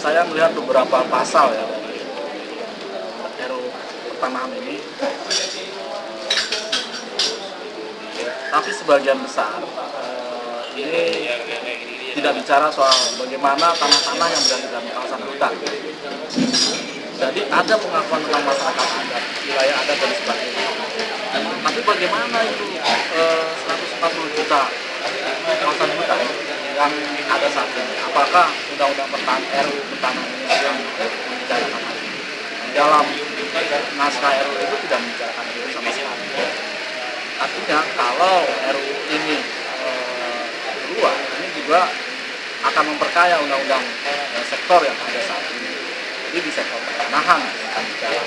saya melihat beberapa pasal ya dari RUU pertanahan ini, tapi sebagian besar ini tidak bicara soal bagaimana tanah-tanah yang berada dalam kawasan hutan. Jadi ada pengakuan tentang masyarakat adat, wilayah adat dan sebagainya. Tapi bagaimana itu 140 juta kawasan hutan yang ada saat ini? Apakah undang-undang RUU pertanahan ini akan membicarakan hal ini? Dalam naskah RUU itu tidak membicarakan itu sama sekali. Artinya kalau RUU ini keluar, ini juga akan memperkaya undang-undang sektor yang ada saat ini. Jadi di sektor pertanahan akan bicara.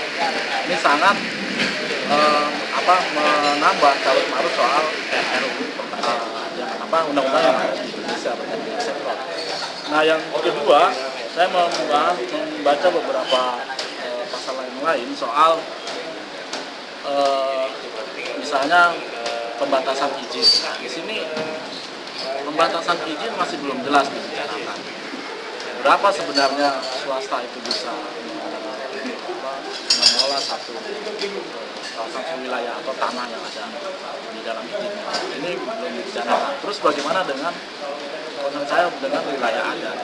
Ini sangat menambah carut marut soal RUU undang-undang yang ada di Indonesia berkaitan dengan sektor. Nah, yang kedua, saya membaca beberapa pasal lain soal misalnya pembatasan izin. Nah, di sini pembatasan izin masih belum jelas dibicarakan. Berapa sebenarnya swasta itu bisa mengelola satu kawasan wilayah atau tanah yang ada di dalam izinnya. Ini belum dibicarakan. Terus bagaimana dengan concern saya dengan wilayah adat?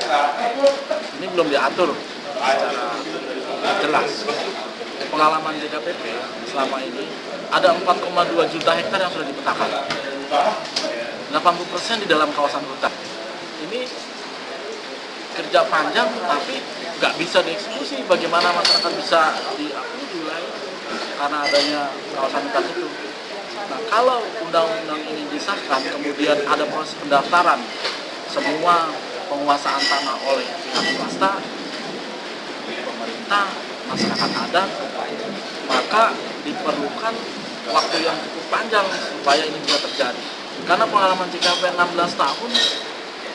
Ini belum diatur secara jelas. Pengalaman DKPP selama ini ada 4,2 juta hektar yang sudah dipetakan. 80% di dalam kawasan hutan. Ini kerja panjang tapi nggak bisa dieksekusi. Bagaimana masyarakat bisa diakui wilayah karena adanya kawasan hutan itu. Nah, kalau undang-undang ini disahkan, kemudian ada proses pendaftaran semua penguasaan tanah oleh pihak swasta, pemerintah, masyarakat adat, maka diperlukan waktu yang cukup panjang supaya ini bisa terjadi. Karena pengalaman JKP 16 tahun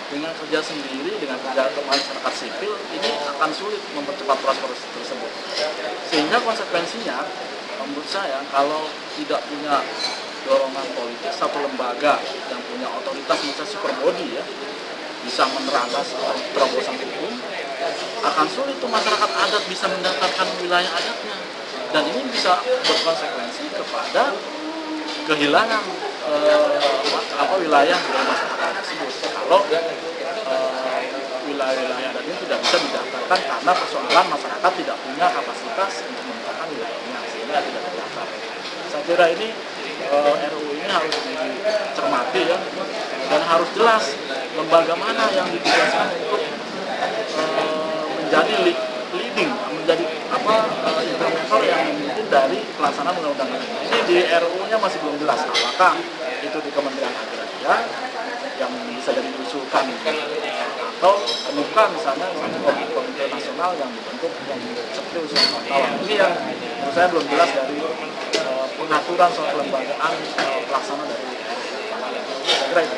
dengan kerja sendiri, dengan kerja masyarakat sipil, ini akan sulit mempercepat proses tersebut. Sehingga konsekuensinya, menurut saya, kalau tidak punya dorongan politik, satu lembaga yang punya otoritas misalnya super body ya, bisa menerabas terobosan hukum, akan sulit tuh masyarakat adat bisa mendaftarkan wilayah adatnya. Dan ini bisa berkonsekuensi kepada kehilangan wilayah dari masyarakat tersebut. Kalau wilayah-wilayah adat ini tidak bisa didaftarkan karena persoalan masyarakat tidak punya kapasitas untuk mendaftarkan wilayahnya, sehingga tidak terdaftar. Saya kira ini RUU ini harus dicermati ya, dan harus jelas lembaga mana yang ditugaskan untuk menjadi leading, menjadi implementator yang memimpin dari pelaksanaan undang-undang ini. Ini di RUU-nya masih belum jelas apakah itu di Kementerian Agraria yang bisa jadi diusulkan atau bukan, misalnya komite nasional yang dibentuk yang seperti usulan kawan. Ini yang menurut saya belum jelas dari pengaturan soal kelembagaan pelaksana dari RUU.